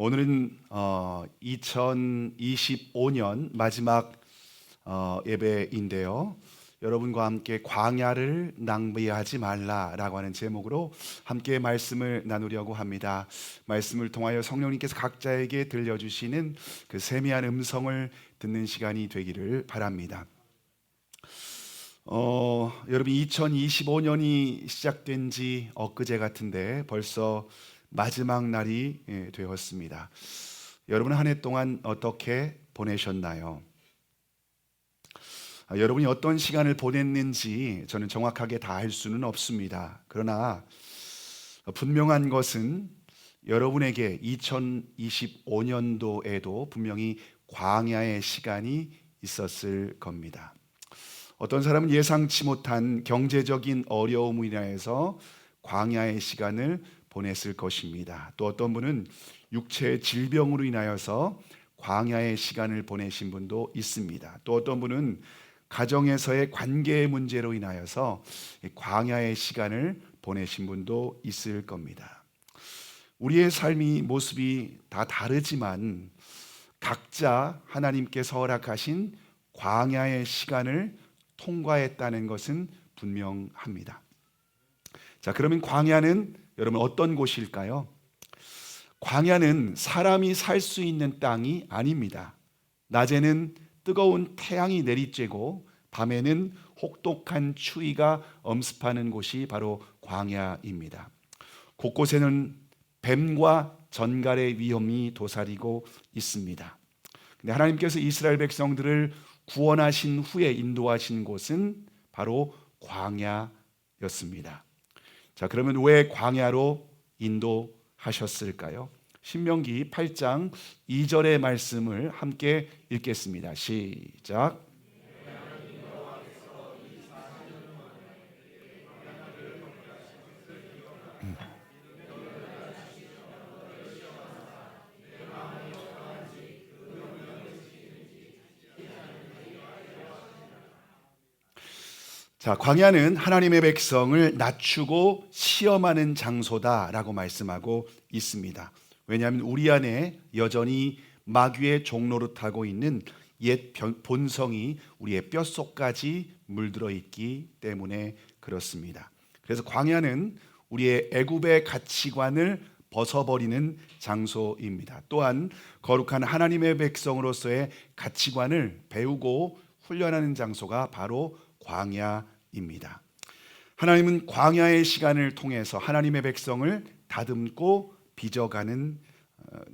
오늘은 2025년 마지막 예배인데요. 여러분과 함께 광야를 낭비하지 말라라고 하는 제목으로 함께 말씀을 나누려고 합니다. 말씀을 통하여 성령님께서 각자에게 들려주시는 그 세미한 음성을 듣는 시간이 되기를 바랍니다. 여러분 2025년이 시작된 지 엊그제 같은데 벌써 마지막 날이 되었습니다. 여러분 한 해 동안 어떻게 보내셨나요? 여러분이 어떤 시간을 보냈는지 저는 정확하게 다 알 수는 없습니다. 그러나 분명한 것은 여러분에게 2025년도에도 분명히 광야의 시간이 있었을 겁니다. 어떤 사람은 예상치 못한 경제적인 어려움으로 인해서 광야의 시간을 보냈을 것입니다. 또 어떤 분은 육체의 질병으로 인하여서 광야의 시간을 보내신 분도 있습니다. 또 어떤 분은 가정에서의 관계의 문제로 인하여서 광야의 시간을 보내신 분도 있을 겁니다. 우리의 삶이 모습이 다 다르지만 각자 하나님께서 허락하신 광야의 시간을 통과했다는 것은 분명합니다. 자, 그러면 광야는 여러분 어떤 곳일까요? 광야는 사람이 살 수 있는 땅이 아닙니다. 낮에는 뜨거운 태양이 내리쬐고 밤에는 혹독한 추위가 엄습하는 곳이 바로 광야입니다. 곳곳에는 뱀과 전갈의 위험이 도사리고 있습니다. 근데 하나님께서 이스라엘 백성들을 구원하신 후에 인도하신 곳은 바로 광야였습니다. 자, 그러면 왜 광야로 인도하셨을까요? 신명기 8장 2절의 말씀을 함께 읽겠습니다. 시작. 자, 광야는 하나님의 백성을 낮추고 시험하는 장소다라고 말씀하고 있습니다. 왜냐하면 우리 안에 여전히 마귀의 종노릇하고 있는 옛 본성이 우리의 뼛속까지 물들어 있기 때문에 그렇습니다. 그래서 광야는 우리의 애굽의 가치관을 벗어버리는 장소입니다. 또한 거룩한 하나님의 백성으로서의 가치관을 배우고 훈련하는 장소가 바로 광야입니다. 하나님은 광야의 시간을 통해서 하나님의 백성을 다듬고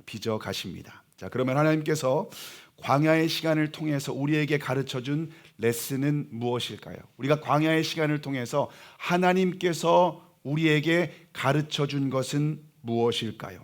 빚어가십니다. 자, 그러면 하나님께서 광야의 시간을 통해서 우리에게 가르쳐준 레슨은 무엇일까요? 우리가 광야의 시간을 통해서 하나님께서 우리에게 가르쳐준 것은 무엇일까요?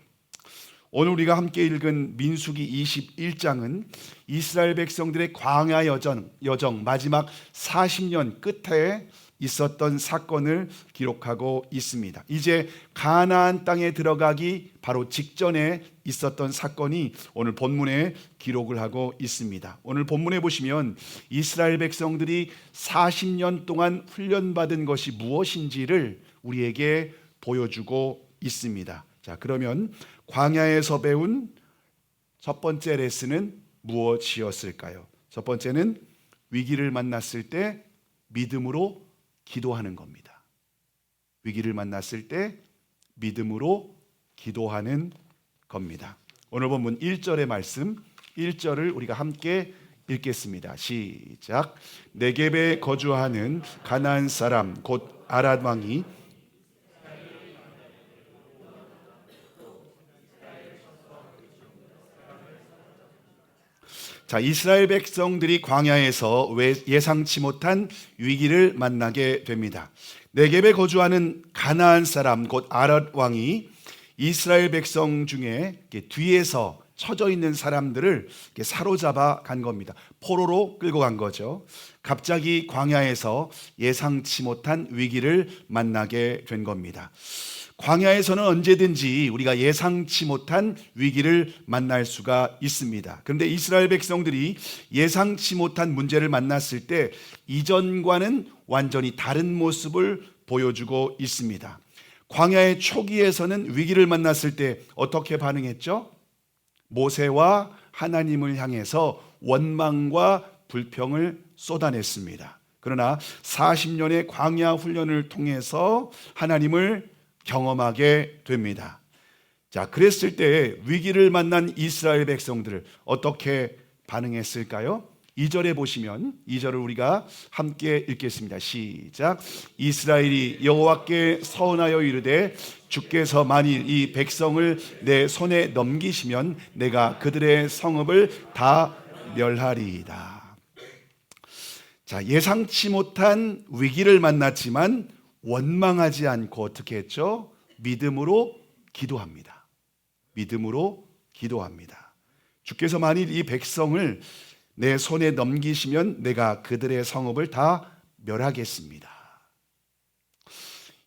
오늘 우리가 함께 읽은 민수기 21장은 이스라엘 백성들의 광야 여정 마지막 40년 끝에 있었던 사건을 기록하고 있습니다. 이제 가나안 땅에 들어가기 바로 직전에 있었던 사건이 오늘 본문에 기록을 하고 있습니다. 오늘 본문에 보시면 이스라엘 백성들이 40년 동안 훈련받은 것이 무엇인지를 우리에게 보여주고 있습니다. 자, 그러면 광야에서 배운 첫 번째 레슨은 무엇이었을까요? 첫 번째는 위기를 만났을 때 믿음으로 기도하는 겁니다. 위기를 만났을 때 믿음으로 기도하는 겁니다. 오늘 본문 1절의 말씀 1절을 우리가 함께 읽겠습니다. 시작. 네겝에 거주하는 가나안 사람 곧 아랏 왕이 자, 이스라엘 백성들이 광야에서 예상치 못한 위기를 만나게 됩니다. 네겝에 거주하는 가나안 사람 곧 아랏 왕이 이스라엘 백성 중에 뒤에서 처져 있는 사람들을 사로잡아 간 겁니다. 포로로 끌고 간 거죠. 갑자기 광야에서 예상치 못한 위기를 만나게 된 겁니다. 광야에서는 언제든지 우리가 예상치 못한 위기를 만날 수가 있습니다. 그런데 이스라엘 백성들이 예상치 못한 문제를 만났을 때 이전과는 완전히 다른 모습을 보여주고 있습니다. 광야의 초기에서는 위기를 만났을 때 어떻게 반응했죠? 모세와 하나님을 향해서 원망과 불평을 쏟아냈습니다. 그러나 40년의 광야 훈련을 통해서 하나님을 경험하게 됩니다. 자, 그랬을 때 위기를 만난 이스라엘 백성들을 어떻게 반응했을까요? 2절에 보시면 2절을 우리가 함께 읽겠습니다. 시작. 이스라엘이 여호와께 서운하여 이르되 주께서 만일 이 백성을 내 손에 넘기시면 내가 그들의 성읍을 다 멸하리이다. 자, 예상치 못한 위기를 만났지만 원망하지 않고 어떻게 했죠? 믿음으로 기도합니다. 믿음으로 기도합니다. 주께서 만일 이 백성을 내 손에 넘기시면 내가 그들의 성읍을 다 멸하겠습니다.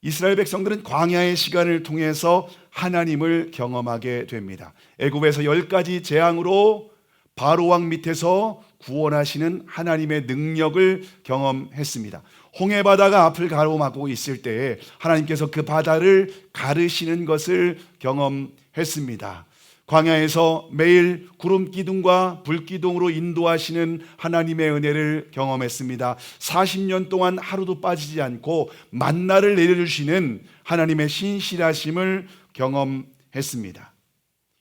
이스라엘 백성들은 광야의 시간을 통해서 하나님을 경험하게 됩니다. 애굽에서 10가지 재앙으로 바로 왕 밑에서 구원하시는 하나님의 능력을 경험했습니다. 홍해 바다가 앞을 가로막고 있을 때에 하나님께서 그 바다를 가르시는 것을 경험했습니다. 광야에서 매일 구름 기둥과 불 기둥으로 인도하시는 하나님의 은혜를 경험했습니다. 40년 동안 하루도 빠지지 않고 만나를 내려주시는 하나님의 신실하심을 경험했습니다.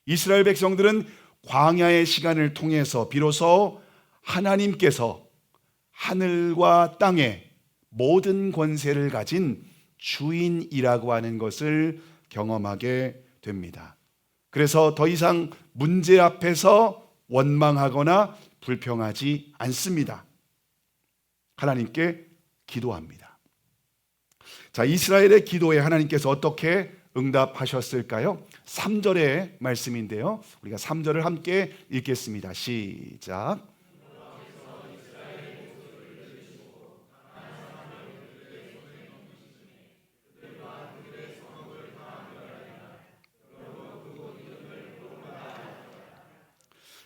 이스라엘 백성들은 광야의 시간을 통해서 비로소 하나님께서 하늘과 땅의 모든 권세를 가진 주인이라고 하는 것을 경험하게 됩니다. 그래서 더 이상 문제 앞에서 원망하거나 불평하지 않습니다. 하나님께 기도합니다. 자, 이스라엘의 기도에 하나님께서 어떻게 응답하셨을까요? 3절의 말씀인데요. 우리가 3절을 함께 읽겠습니다. 시작.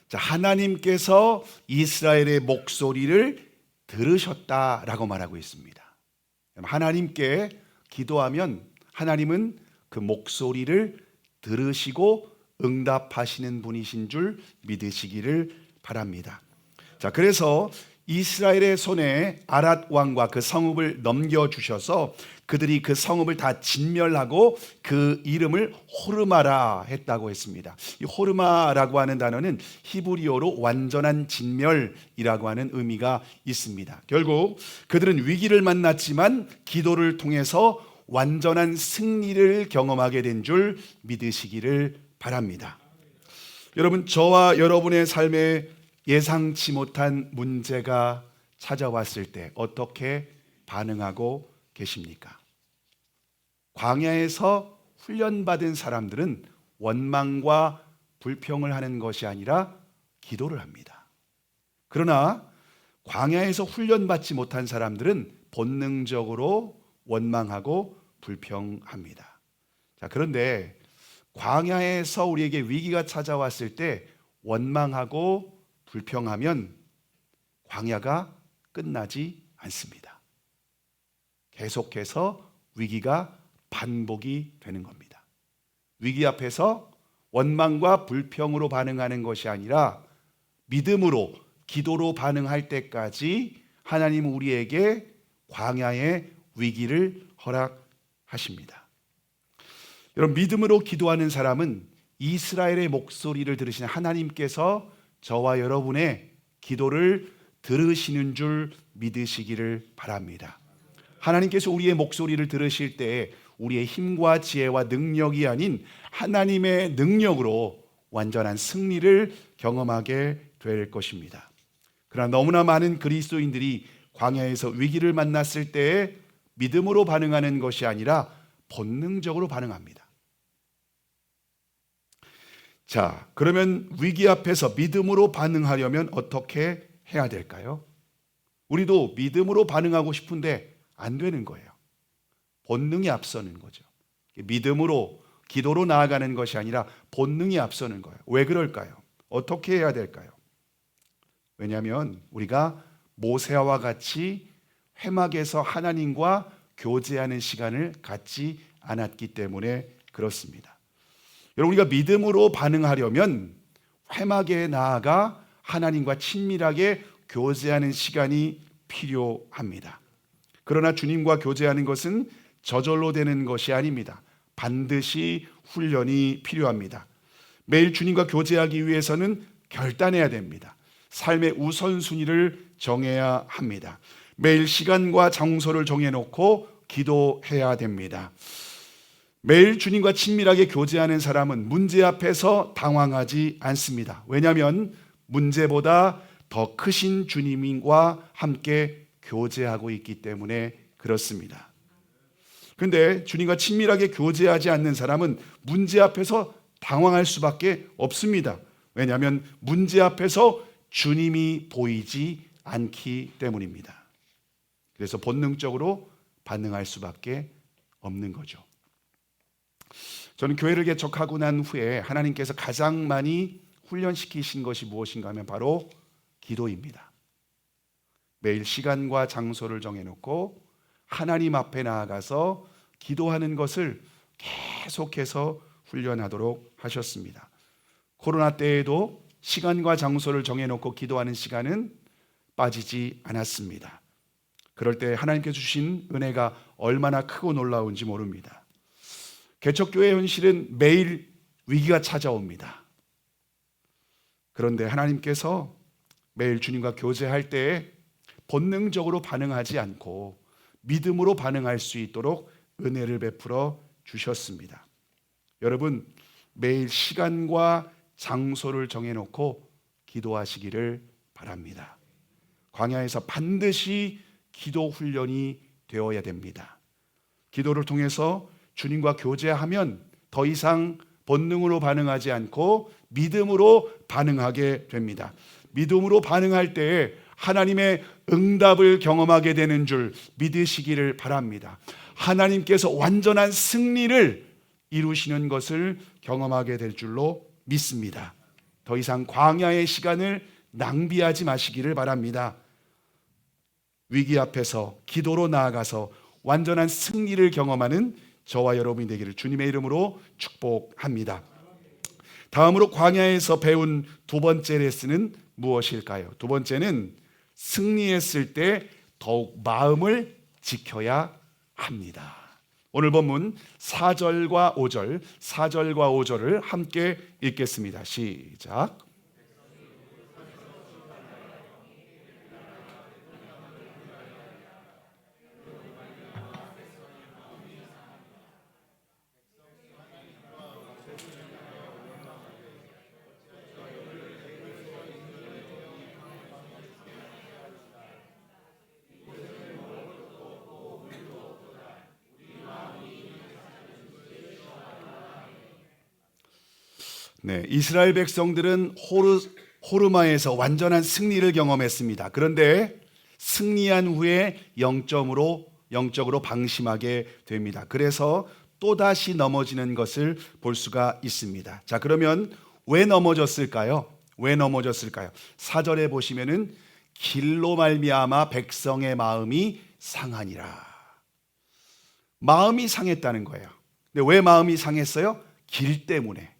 자, 하나님께서 이스라엘의 목소리를 들으셨다라고 말하고 있습니다. 하나님께 기도하면 하나님은 그 목소리를 들으시고 응답하시는 분이신 줄 믿으시기를 바랍니다. 자, 그래서 이스라엘의 손에 아랏 왕과 그 성읍을 넘겨주셔서 그들이 그 성읍을 다 진멸하고 그 이름을 호르마라 했다고 했습니다. 이 호르마라고 하는 단어는 히브리어로 완전한 진멸이라고 하는 의미가 있습니다. 결국 그들은 위기를 만났지만 기도를 통해서 완전한 승리를 경험하게 된 줄 믿으시기를 바랍니다. 여러분, 저와 여러분의 삶에 예상치 못한 문제가 찾아왔을 때 어떻게 반응하고 계십니까? 광야에서 훈련받은 사람들은 원망과 불평을 하는 것이 아니라 기도를 합니다. 그러나 광야에서 훈련받지 못한 사람들은 본능적으로 원망하고 불평합니다. 자, 그런데 광야에서 우리에게 위기가 찾아왔을 때 원망하고 불평하면 광야가 끝나지 않습니다. 계속해서 위기가 반복이 되는 겁니다. 위기 앞에서 원망과 불평으로 반응하는 것이 아니라 믿음으로, 기도로 반응할 때까지 하나님은 우리에게 광야의 위기를 허락하십니다. 여러분, 믿음으로 기도하는 사람은 이스라엘의 목소리를 들으시는 하나님께서 저와 여러분의 기도를 들으시는 줄 믿으시기를 바랍니다. 하나님께서 우리의 목소리를 들으실 때 우리의 힘과 지혜와 능력이 아닌 하나님의 능력으로 완전한 승리를 경험하게 될 것입니다. 그러나 너무나 많은 그리스도인들이 광야에서 위기를 만났을 때에 믿음으로 반응하는 것이 아니라 본능적으로 반응합니다. 자, 그러면 위기 앞에서 믿음으로 반응하려면 어떻게 해야 될까요? 우리도 믿음으로 반응하고 싶은데 안 되는 거예요. 본능이 앞서는 거죠. 믿음으로, 기도로 나아가는 것이 아니라 본능이 앞서는 거예요. 왜 그럴까요? 어떻게 해야 될까요? 왜냐하면 우리가 모세와 같이 회막에서 하나님과 교제하는 시간을 갖지 않았기 때문에 그렇습니다. 여러분, 우리가 믿음으로 반응하려면 회막에 나아가 하나님과 친밀하게 교제하는 시간이 필요합니다. 그러나 주님과 교제하는 것은 저절로 되는 것이 아닙니다. 반드시 훈련이 필요합니다. 매일 주님과 교제하기 위해서는 결단해야 됩니다. 삶의 우선순위를 정해야 합니다. 매일 시간과 장소를 정해놓고 기도해야 됩니다. 매일 주님과 친밀하게 교제하는 사람은 문제 앞에서 당황하지 않습니다. 왜냐하면 문제보다 더 크신 주님과 함께 교제하고 있기 때문에 그렇습니다. 그런데 주님과 친밀하게 교제하지 않는 사람은 문제 앞에서 당황할 수밖에 없습니다. 왜냐하면 문제 앞에서 주님이 보이지 않기 때문입니다. 그래서 본능적으로 반응할 수밖에 없는 거죠. 저는 교회를 개척하고 난 후에 하나님께서 가장 많이 훈련시키신 것이 무엇인가 하면 바로 기도입니다. 매일 시간과 장소를 정해놓고 하나님 앞에 나아가서 기도하는 것을 계속해서 훈련하도록 하셨습니다. 코로나 때에도 시간과 장소를 정해놓고 기도하는 시간은 빠지지 않았습니다. 그럴 때 하나님께서 주신 은혜가 얼마나 크고 놀라운지 모릅니다. 개척교회 현실은 매일 위기가 찾아옵니다. 그런데 하나님께서 매일 주님과 교제할 때에 본능적으로 반응하지 않고 믿음으로 반응할 수 있도록 은혜를 베풀어 주셨습니다. 여러분, 매일 시간과 장소를 정해놓고 기도하시기를 바랍니다. 광야에서 반드시 기도 훈련이 되어야 됩니다. 기도를 통해서 주님과 교제하면 더 이상 본능으로 반응하지 않고 믿음으로 반응하게 됩니다. 믿음으로 반응할 때에 하나님의 응답을 경험하게 되는 줄 믿으시기를 바랍니다. 하나님께서 완전한 승리를 이루시는 것을 경험하게 될 줄로 믿습니다. 더 이상 광야의 시간을 낭비하지 마시기를 바랍니다. 위기 앞에서 기도로 나아가서 완전한 승리를 경험하는 저와 여러분이 되기를 주님의 이름으로 축복합니다. 다음으로 광야에서 배운 두 번째 레슨은 무엇일까요? 두 번째는 승리했을 때 더욱 마음을 지켜야 합니다. 오늘 본문 4절과 5절을 함께 읽겠습니다. 시작. 네, 이스라엘 백성들은 호르마에서 완전한 승리를 경험했습니다. 그런데 승리한 후에 영적으로 방심하게 됩니다. 그래서 또다시 넘어지는 것을 볼 수가 있습니다. 자, 그러면 왜 넘어졌을까요? 4절에 보시면은 길로 말미암아 백성의 마음이 상하니라. 마음이 상했다는 거예요. 근데 왜 마음이 상했어요? 길 때문에.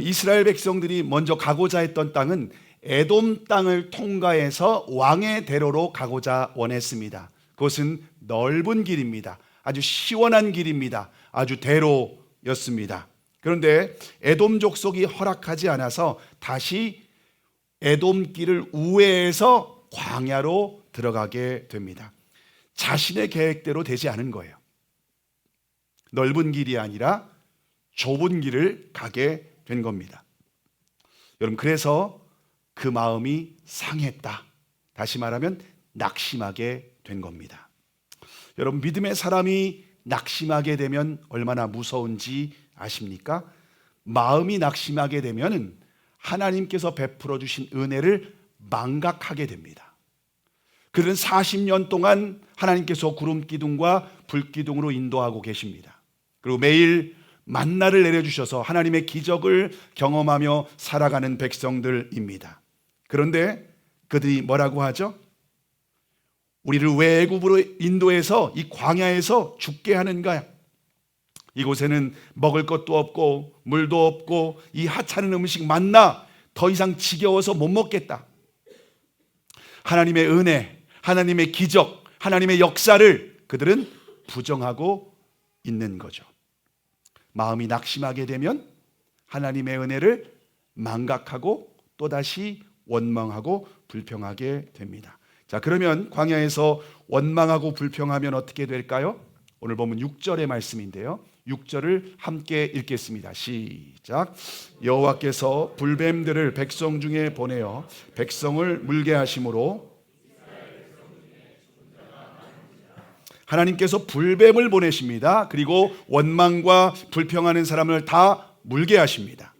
이스라엘 백성들이 먼저 가고자 했던 땅은 에돔 땅을 통과해서 왕의 대로로 가고자 원했습니다. 그것은 넓은 길입니다. 아주 시원한 길입니다. 아주 대로였습니다. 그런데 에돔 족속이 허락하지 않아서 다시 에돔 길을 우회해서 광야로 들어가게 됩니다. 자신의 계획대로 되지 않은 거예요. 넓은 길이 아니라 좁은 길을 가게 된 겁니다. 여러분, 그래서 그 마음이 상했다. 다시 말하면 낙심하게 된 겁니다. 여러분, 믿음의 사람이 낙심하게 되면 얼마나 무서운지 아십니까? 마음이 낙심하게 되면 하나님께서 베풀어 주신 은혜를 망각하게 됩니다. 그들은 40년 동안 하나님께서 구름 기둥과 불 기둥으로 인도하고 계십니다. 그리고 매일 만나를 내려주셔서 하나님의 기적을 경험하며 살아가는 백성들입니다. 그런데 그들이 뭐라고 하죠? 우리를 왜 애굽으로 인도해서 이 광야에서 죽게 하는가? 이곳에는 먹을 것도 없고 물도 없고 이 하찮은 음식 만나 더 이상 지겨워서 못 먹겠다. 하나님의 은혜, 하나님의 기적, 하나님의 역사를 그들은 부정하고 있는 거죠. 마음이 낙심하게 되면 하나님의 은혜를 망각하고 또다시 원망하고 불평하게 됩니다. 자, 그러면 광야에서 원망하고 불평하면 어떻게 될까요? 오늘 보면 6절의 말씀인데요. 6절을 함께 읽겠습니다. 시작. 여호와께서 불뱀들을 백성 중에 보내어 백성을 물게 하심으로, 하나님께서 불뱀을 보내십니다. 그리고 원망과 불평하는 사람을 다 물게 하십니다.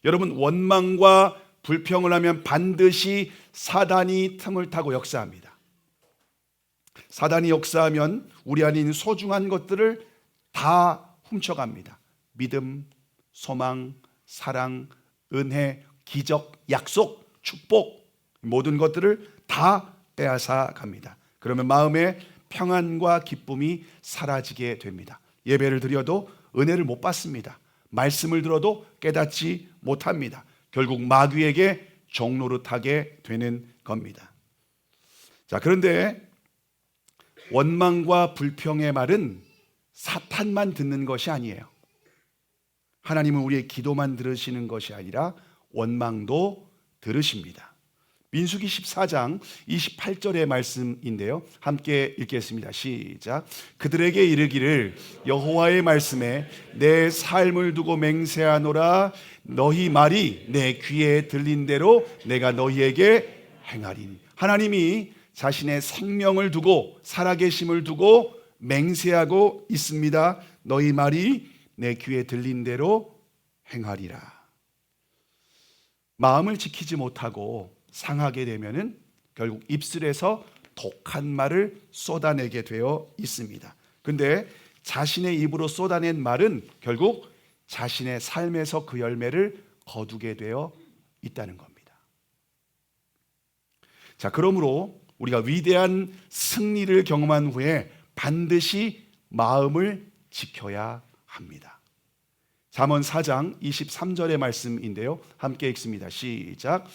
여러분, 원망과 불평을 하면 반드시 사단이 틈을 타고 역사합니다. 사단이 역사하면 우리 안에 있는 소중한 것들을 다 훔쳐갑니다. 믿음, 소망, 사랑, 은혜, 기적, 약속, 축복, 모든 것들을 다 빼앗아 갑니다. 그러면 마음에 평안과 기쁨이 사라지게 됩니다. 예배를 드려도 은혜를 못 받습니다. 말씀을 들어도 깨닫지 못합니다. 결국 마귀에게 종노릇하게 되는 겁니다. 자, 그런데 원망과 불평의 말은 사탄만 듣는 것이 아니에요. 하나님은 우리의 기도만 들으시는 것이 아니라 원망도 들으십니다. 민수기 14장 28절의 말씀인데요. 함께 읽겠습니다. 시작. 그들에게 이르기를 여호와의 말씀에 내 삶을 두고 맹세하노라. 너희 말이 내 귀에 들린 대로 내가 너희에게 행하리니. 하나님이 자신의 생명을 두고 살아계심을 두고 맹세하고 있습니다. 너희 말이 내 귀에 들린 대로 행하리라. 마음을 지키지 못하고 상하게 되면은 결국 입술에서 독한 말을 쏟아내게 되어 있습니다. 근데 자신의 입으로 쏟아낸 말은 결국 자신의 삶에서 그 열매를 거두게 되어 있다는 겁니다. 자, 그러므로 우리가 위대한 승리를 경험한 후에 반드시 마음을 지켜야 합니다. 잠언 4장 23절의 말씀인데요. 함께 읽습니다. 시작.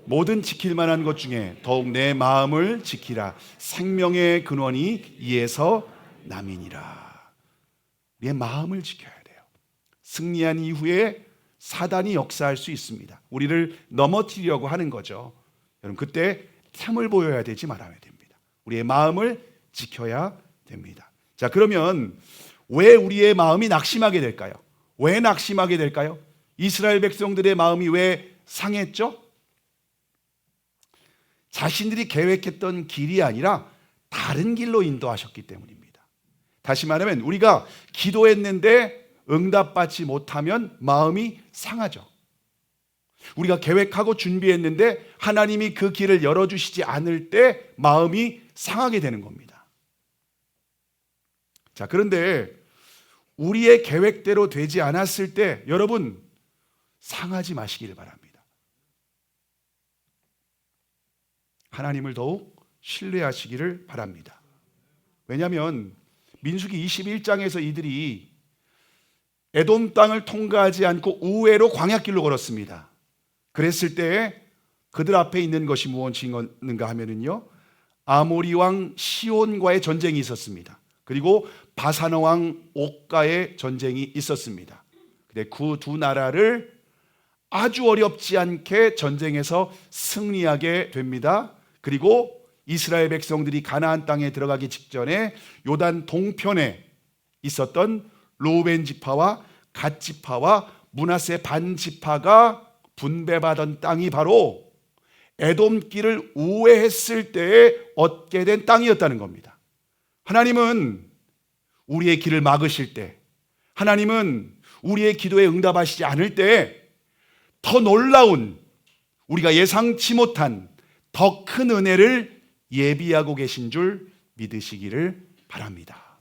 모든 지킬 만한 것 중에 더욱 내 마음을 지키라. 생명의 근원이 이에서 남이니라. 내 마음을 지켜야 돼요. 승리한 이후에 사단이 역사할 수 있습니다. 우리를 넘어뜨리려고 하는 거죠. 여러분, 그때 틈을 보여야 되지 말아야 됩니다. 우리의 마음을 지켜야 됩니다. 자, 그러면 왜 우리의 마음이 낙심하게 될까요? 왜 낙심하게 될까요? 이스라엘 백성들의 마음이 왜 상했죠? 자신들이 계획했던 길이 아니라 다른 길로 인도하셨기 때문입니다. 다시 말하면 우리가 기도했는데 응답받지 못하면 마음이 상하죠. 우리가 계획하고 준비했는데 하나님이 그 길을 열어주시지 않을 때 마음이 상하게 되는 겁니다. 자, 그런데 우리의 계획대로 되지 않았을 때 여러분 상하지 마시기를 바랍니다. 하나님을 더욱 신뢰하시기를 바랍니다. 왜냐하면 민수기 21장에서 이들이 에돔 땅을 통과하지 않고 우회로 광야길로 걸었습니다. 그랬을 때 그들 앞에 있는 것이 무엇인가 하면은요, 아모리 왕 시온과의 전쟁이 있었습니다. 그리고 바산 왕 옥과의 전쟁이 있었습니다. 근데 그 두 나라를 아주 어렵지 않게 전쟁에서 승리하게 됩니다. 그리고 이스라엘 백성들이 가나안 땅에 들어가기 직전에 요단 동편에 있었던 르우벤 지파와 갓 지파와 므낫세 반 지파가 분배받은 땅이 바로 에돔길을 우회했을 때에 얻게 된 땅이었다는 겁니다. 하나님은 우리의 길을 막으실 때, 하나님은 우리의 기도에 응답하시지 않을 때 더 놀라운, 우리가 예상치 못한 더 큰 은혜를 예비하고 계신 줄 믿으시기를 바랍니다.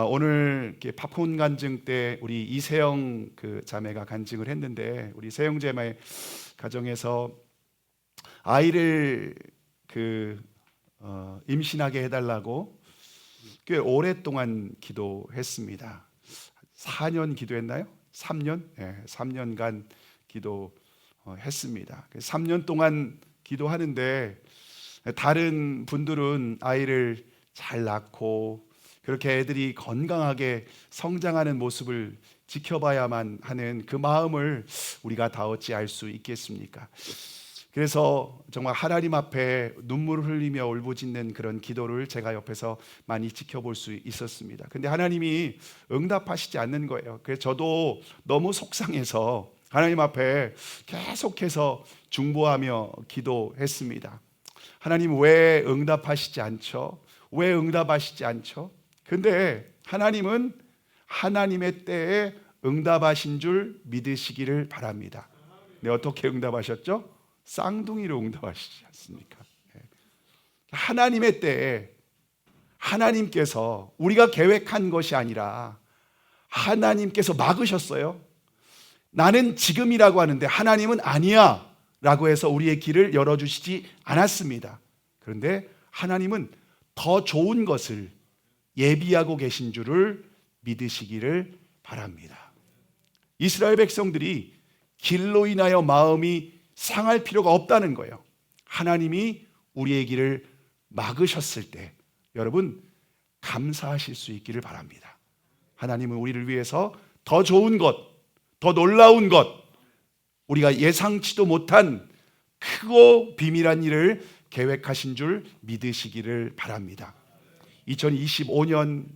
오늘 팝콘 간증 때 우리 이세영 자매가 간증을 했는데, 우리 세영 자매 가정에서 아이를 임신하게 해달라고 꽤 오랫동안 기도했습니다. 4년 기도했나요? 3년? 네, 3년간 기도했습니다. 3년 동안 기도하는데 다른 분들은 아이를 잘 낳고 그렇게 애들이 건강하게 성장하는 모습을 지켜봐야만 하는 그 마음을 우리가 다 어찌 알 수 있겠습니까? 그래서 정말 하나님 앞에 눈물을 흘리며 울부짖는 그런 기도를 제가 옆에서 많이 지켜볼 수 있었습니다. 근데 하나님이 응답하시지 않는 거예요. 그래서 저도 너무 속상해서 하나님 앞에 계속해서 중보하며 기도했습니다. 하나님 왜 응답하시지 않죠? 왜 응답하시지 않죠? 근데 하나님은 하나님의 때에 응답하신 줄 믿으시기를 바랍니다. 네, 어떻게 응답하셨죠? 쌍둥이로 응답하시지 않습니까? 하나님의 때에 하나님께서 우리가 계획한 것이 아니라 하나님께서 막으셨어요. 나는 지금이라고 하는데 하나님은 아니야 라고 해서 우리의 길을 열어주시지 않았습니다. 그런데 하나님은 더 좋은 것을 예비하고 계신 줄을 믿으시기를 바랍니다. 이스라엘 백성들이 길로 인하여 마음이 상할 필요가 없다는 거예요. 하나님이 우리의 길을 막으셨을 때 여러분 감사하실 수 있기를 바랍니다. 하나님은 우리를 위해서 더 좋은 것, 더 놀라운 것, 우리가 예상치도 못한 크고 비밀한 일을 계획하신 줄 믿으시기를 바랍니다. 2025년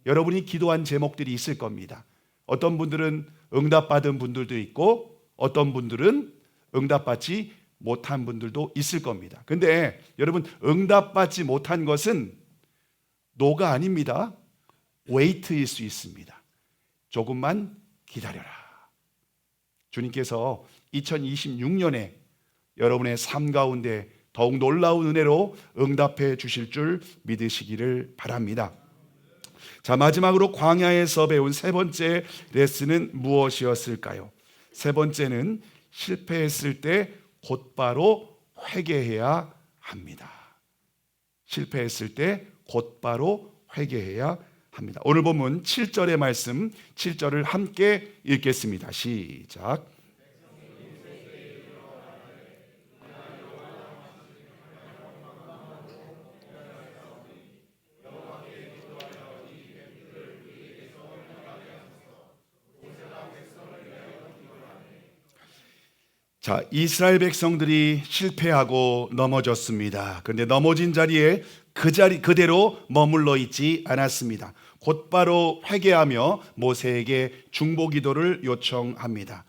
여러분이 기도한 제목들이 있을 겁니다. 어떤 분들은 응답받은 분들도 있고 어떤 분들은 응답받지 못한 분들도 있을 겁니다. 근데 여러분 응답받지 못한 것은 노가 아닙니다. 웨이트일 수 있습니다. 조금만 기다려라. 주님께서 2026년에 여러분의 삶 가운데 더욱 놀라운 은혜로 응답해 주실 줄 믿으시기를 바랍니다. 자, 마지막으로 광야에서 배운 세 번째 레슨은 무엇이었을까요? 세 번째는 실패했을 때 곧바로 회개해야 합니다. 실패했을 때 곧바로 회개해야 합니다. 오늘 본문 7절의 말씀 7절을 함께 읽겠습니다. 시작. 자, 이스라엘 백성들이 실패하고 넘어졌습니다. 그런데 넘어진 자리에 그 자리 그대로 머물러 있지 않았습니다. 곧바로 회개하며 모세에게 중보 기도를 요청합니다.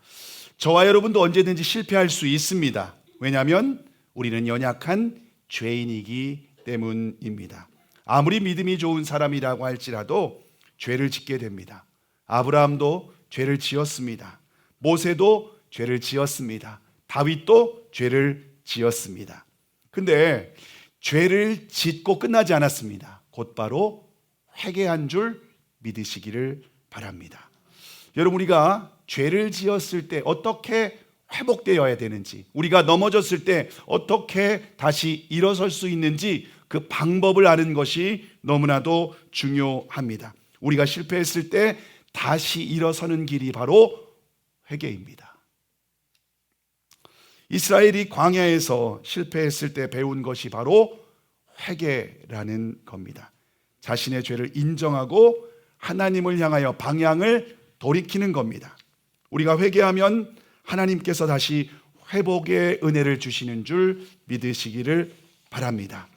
저와 여러분도 언제든지 실패할 수 있습니다. 왜냐하면 우리는 연약한 죄인이기 때문입니다. 아무리 믿음이 좋은 사람이라고 할지라도 죄를 짓게 됩니다. 아브라함도 죄를 지었습니다. 모세도 죄를 지었습니다. 다윗도 죄를 지었습니다. 근데 죄를 짓고 끝나지 않았습니다. 곧바로 회개한 줄 믿으시기를 바랍니다. 여러분, 우리가 죄를 지었을 때 어떻게 회복되어야 되는지, 우리가 넘어졌을 때 어떻게 다시 일어설 수 있는지 그 방법을 아는 것이 너무나도 중요합니다. 우리가 실패했을 때 다시 일어서는 길이 바로 회개입니다. 이스라엘이 광야에서 실패했을 때 배운 것이 바로 회개라는 겁니다. 자신의 죄를 인정하고 하나님을 향하여 방향을 돌이키는 겁니다. 우리가 회개하면 하나님께서 다시 회복의 은혜를 주시는 줄 믿으시기를 바랍니다.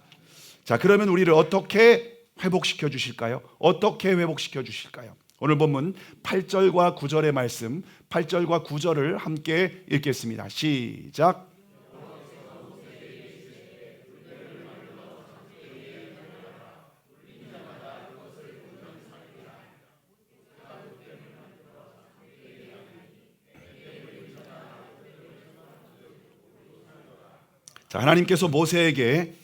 자, 그러면 우리를 어떻게 회복시켜 주실까요? 어떻게 회복시켜 주실까요? 오늘 본문 8절과 9절의 말씀, 8절과 9절을 함께 읽겠습니다. 시작. 자, 하나님께서 모세에게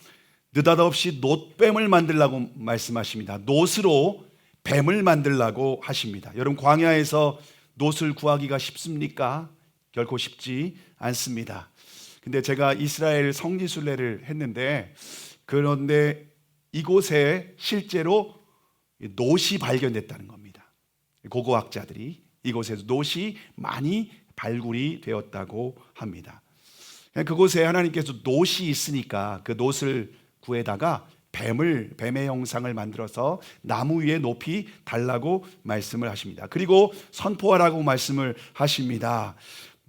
느닷없이 놋뱀을 만들라고 말씀하십니다. 놋으로 뱀을 만들라고 하십니다. 여러분, 광야에서 놋을 구하기가 쉽습니까? 결코 쉽지 않습니다. 근데 제가 이스라엘 성지순례를 했는데, 그런데 이곳에 실제로 놋이 발견됐다는 겁니다. 고고학자들이 이곳에서 놋이 많이 발굴이 되었다고 합니다. 그곳에 하나님께서 놋이 있으니까 그 놋을 구해다가 뱀의 형상을 만들어서 나무 위에 높이 달라고 말씀을 하십니다. 그리고 선포하라고 말씀을 하십니다.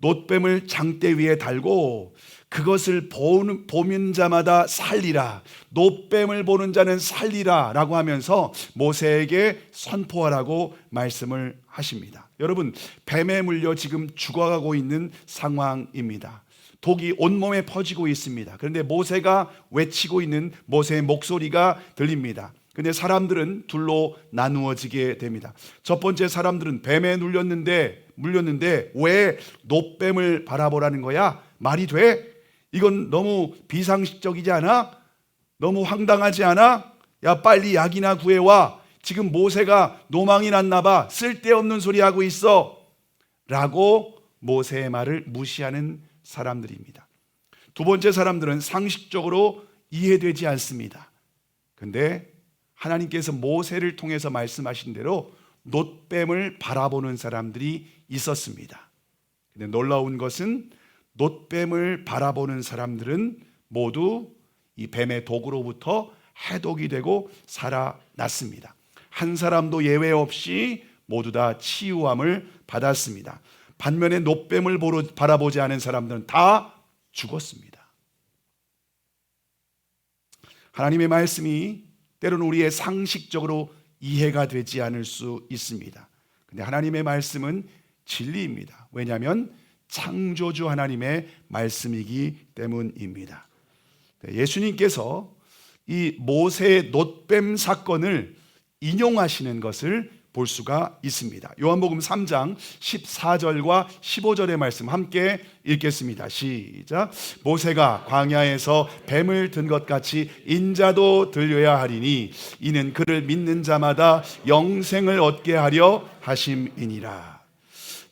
놋뱀을 장대 위에 달고 그것을 보는 자마다 살리라. 놋뱀을 보는 자는 살리라 라고 하면서 모세에게 선포하라고 말씀을 하십니다. 여러분, 뱀에 물려 지금 죽어가고 있는 상황입니다. 독이 온몸에 퍼지고 있습니다. 그런데 모세가 외치고 있는 모세의 목소리가 들립니다. 그런데 사람들은 둘로 나누어지게 됩니다. 첫 번째 사람들은 뱀에 물렸는데 왜 놋뱀을 바라보라는 거야? 말이 돼? 이건 너무 비상식적이지 않아? 너무 황당하지 않아? 야, 빨리 약이나 구해와. 지금 모세가 노망이 났나 봐. 쓸데없는 소리 하고 있어 라고 모세의 말을 무시하는 사람들입니다. 두 번째 사람들은 상식적으로 이해되지 않습니다. 근데 하나님께서 모세를 통해서 말씀하신 대로 놋뱀을 바라보는 사람들이 있었습니다. 근데 놀라운 것은 놋뱀을 바라보는 사람들은 모두 이 뱀의 독으로부터 해독이 되고 살아났습니다. 한 사람도 예외 없이 모두 다 치유함을 받았습니다. 반면에 놋뱀을 바라보지 않은 사람들은 다 죽었습니다. 하나님의 말씀이 때로는 우리의 상식적으로 이해가 되지 않을 수 있습니다. 근데 하나님의 말씀은 진리입니다. 왜냐하면 창조주 하나님의 말씀이기 때문입니다. 예수님께서 이 모세의 놋뱀 사건을 인용하시는 것을 볼 수가 있습니다. 요한복음 3장 14절과 15절의 말씀 함께 읽겠습니다. 시작. 모세가 광야에서 뱀을 든 것 같이 인자도 들려야 하리니 이는 그를 믿는 자마다 영생을 얻게 하려 하심이니라.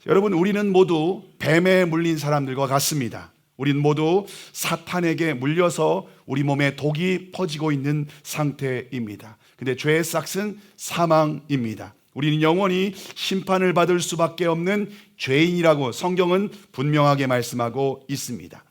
여러분, 우리는 모두 뱀에 물린 사람들과 같습니다. 우리는 모두 사탄에게 물려서 우리 몸에 독이 퍼지고 있는 상태입니다. 근데 죄의 싹은 사망입니다. 우리는 영원히 심판을 받을 수밖에 없는 죄인이라고 성경은 분명하게 말씀하고 있습니다.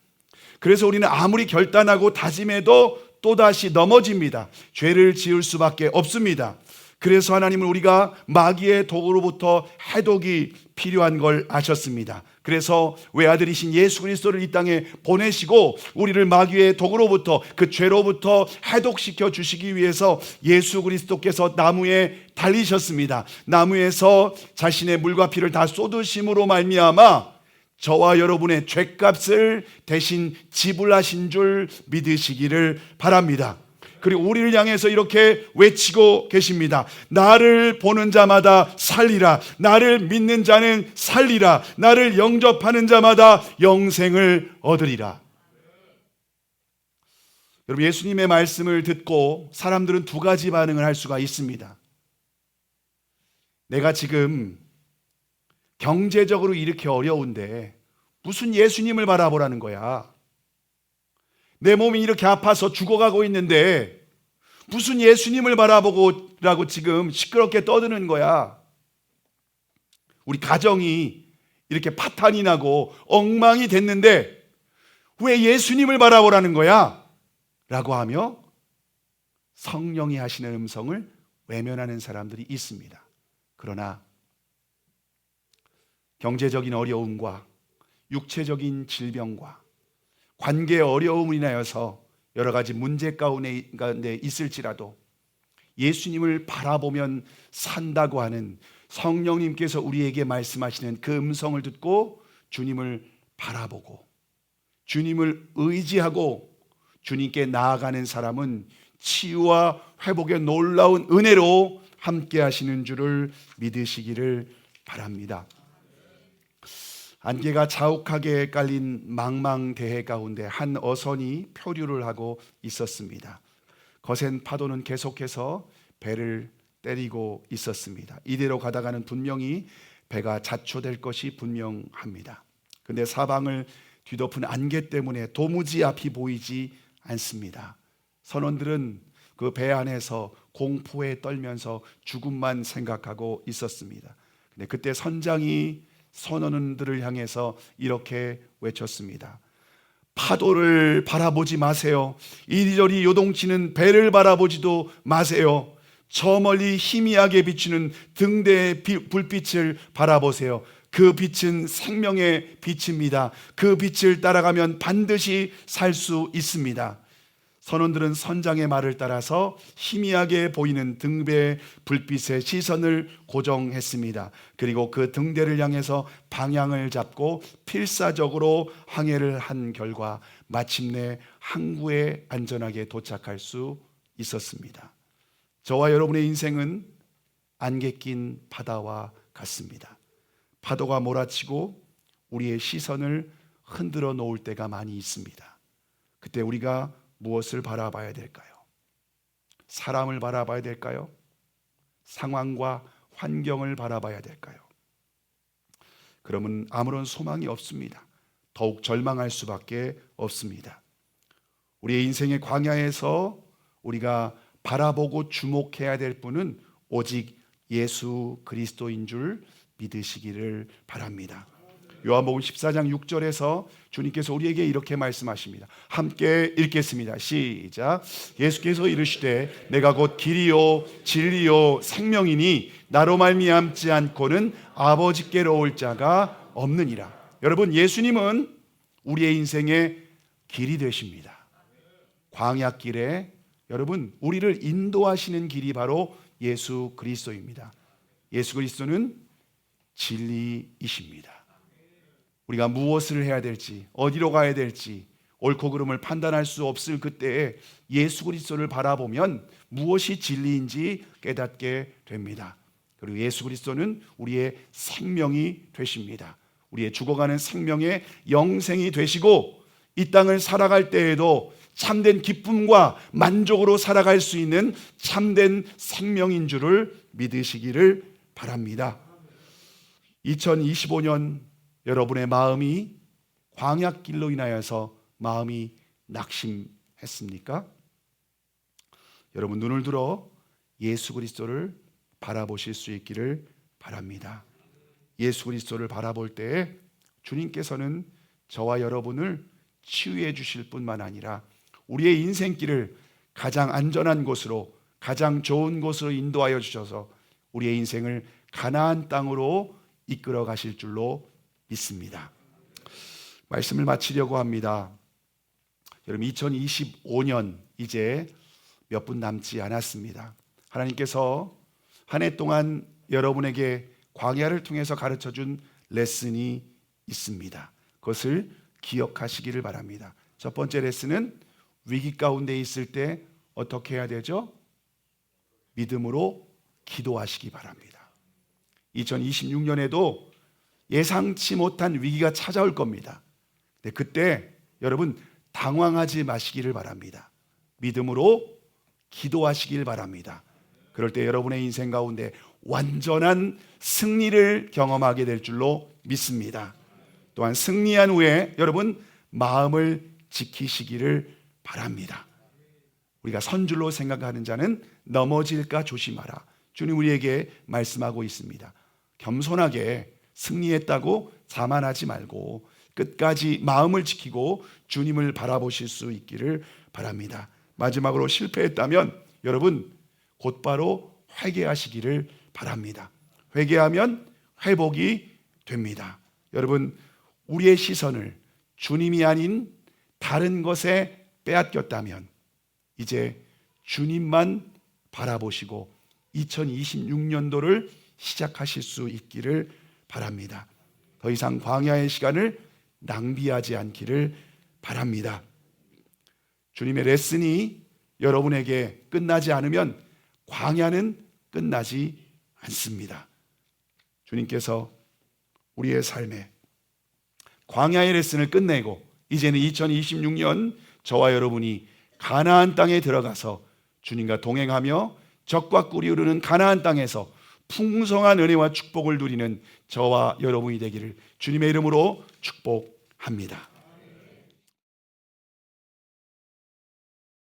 그래서 우리는 아무리 결단하고 다짐해도 또다시 넘어집니다. 죄를 지을 수밖에 없습니다. 그래서 하나님은 우리가 마귀의 독으로부터 해독이 필요한 걸 아셨습니다. 그래서 외아들이신 예수 그리스도를 이 땅에 보내시고 우리를 마귀의 독으로부터, 그 죄로부터 해독시켜 주시기 위해서 예수 그리스도께서 나무에 달리셨습니다. 나무에서 자신의 물과 피를 다 쏟으심으로 말미암아 저와 여러분의 죄값을 대신 지불하신 줄 믿으시기를 바랍니다. 그리고 우리를 향해서 이렇게 외치고 계십니다. 나를 보는 자마다 살리라. 나를 믿는 자는 살리라. 나를 영접하는 자마다 영생을 얻으리라. 여러분, 예수님의 말씀을 듣고 사람들은 두 가지 반응을 할 수가 있습니다. 내가 지금 경제적으로 이렇게 어려운데 무슨 예수님을 바라보라는 거야? 내 몸이 이렇게 아파서 죽어가고 있는데 무슨 예수님을 바라보고라고 지금 시끄럽게 떠드는 거야? 우리 가정이 이렇게 파탄이 나고 엉망이 됐는데 왜 예수님을 바라보라는 거야? 라고 하며 성령이 하시는 음성을 외면하는 사람들이 있습니다. 그러나 경제적인 어려움과 육체적인 질병과 관계의 어려움으로 인하여서 여러 가지 문제 가운데 있을지라도 예수님을 바라보면 산다고 하는 성령님께서 우리에게 말씀하시는 그 음성을 듣고 주님을 바라보고 주님을 의지하고 주님께 나아가는 사람은 치유와 회복의 놀라운 은혜로 함께 하시는 줄을 믿으시기를 바랍니다. 안개가 자욱하게 깔린 망망대해 가운데 한 어선이 표류를 하고 있었습니다. 거센 파도는 계속해서 배를 때리고 있었습니다. 이대로 가다가는 분명히 배가 자초될 것이 분명합니다. 그런데 사방을 뒤덮은 안개 때문에 도무지 앞이 보이지 않습니다. 선원들은 그 배 안에서 공포에 떨면서 죽음만 생각하고 있었습니다. 네, 그때 선장이 선원들을 향해서 이렇게 외쳤습니다. 파도를 바라보지 마세요. 이리저리 요동치는 배를 바라보지도 마세요. 저 멀리 희미하게 비추는 등대의 불빛을 바라보세요. 그 빛은 생명의 빛입니다. 그 빛을 따라가면 반드시 살 수 있습니다. 선원들은 선장의 말을 따라서 희미하게 보이는 등대의 불빛에 시선을 고정했습니다. 그리고 그 등대를 향해서 방향을 잡고 필사적으로 항해를 한 결과 마침내 항구에 안전하게 도착할 수 있었습니다. 저와 여러분의 인생은 안개 낀 바다와 같습니다. 파도가 몰아치고 우리의 시선을 흔들어 놓을 때가 많이 있습니다. 그때 우리가 무엇을 바라봐야 될까요? 사람을 바라봐야 될까요? 상황과 환경을 바라봐야 될까요? 그러면 아무런 소망이 없습니다. 더욱 절망할 수밖에 없습니다. 우리의 인생의 광야에서 우리가 바라보고 주목해야 될 분은 오직 예수 그리스도인 줄 믿으시기를 바랍니다. 요한복음 14장 6절에서 주님께서 우리에게 이렇게 말씀하십니다. 함께 읽겠습니다. 시작. 예수께서 이르시되 내가 곧 길이요 진리요 생명이니 나로 말미암지 않고는 아버지께로 올 자가 없느니라. 여러분, 예수님은 우리의 인생의 길이 되십니다. 광야길에 여러분, 우리를 인도하시는 길이 바로 예수 그리스도입니다. 예수 그리스도는 진리이십니다. 우리가 무엇을 해야 될지, 어디로 가야 될지 옳고 그름을 판단할 수 없을 그때에 예수 그리스도를 바라보면 무엇이 진리인지 깨닫게 됩니다. 그리고 예수 그리스도는 우리의 생명이 되십니다. 우리의 죽어가는 생명의 영생이 되시고 이 땅을 살아갈 때에도 참된 기쁨과 만족으로 살아갈 수 있는 참된 생명인 줄을 믿으시기를 바랍니다. 2025년 여러분의 마음이 광야길로 인하여서 마음이 낙심했습니까? 여러분, 눈을 들어 예수 그리스도를 바라보실 수 있기를 바랍니다. 예수 그리스도를 바라볼 때에 주님께서는 저와 여러분을 치유해 주실 뿐만 아니라 우리의 인생길을 가장 안전한 곳으로, 가장 좋은 곳으로 인도하여 주셔서 우리의 인생을 가나안 땅으로 이끌어 가실 줄로 믿습니다. 말씀을 마치려고 합니다. 여러분, 2025년 이제 몇 분 남지 않았습니다. 하나님께서 한 해 동안 여러분에게 광야를 통해서 가르쳐준 레슨이 있습니다. 그것을 기억하시기를 바랍니다. 첫 번째 레슨은 위기 가운데 있을 때 어떻게 해야 되죠? 믿음으로 기도하시기 바랍니다. 2026년에도 예상치 못한 위기가 찾아올 겁니다. 그때 여러분 당황하지 마시기를 바랍니다. 믿음으로 기도하시길 바랍니다. 그럴 때 여러분의 인생 가운데 완전한 승리를 경험하게 될 줄로 믿습니다. 또한 승리한 후에 여러분 마음을 지키시기를 바랍니다. 우리가 선줄로 생각하는 자는 넘어질까 조심하라. 주님 우리에게 말씀하고 있습니다. 겸손하게 승리했다고 자만하지 말고 끝까지 마음을 지키고 주님을 바라보실 수 있기를 바랍니다. 마지막으로 실패했다면 여러분 곧바로 회개하시기를 바랍니다. 회개하면 회복이 됩니다. 여러분, 우리의 시선을 주님이 아닌 다른 것에 빼앗겼다면 이제 주님만 바라보시고 2026년도를 시작하실 수 있기를 바랍니다. 더 이상 광야의 시간을 낭비하지 않기를 바랍니다. 주님의 레슨이 여러분에게 끝나지 않으면 광야는 끝나지 않습니다. 주님께서 우리의 삶에 광야의 레슨을 끝내고 이제는 2026년 저와 여러분이 가나안 땅에 들어가서 주님과 동행하며 적과 꿀이 흐르는 가나안 땅에서 풍성한 은혜와 축복을 누리는 저와 여러분이 되기를 주님의 이름으로 축복합니다.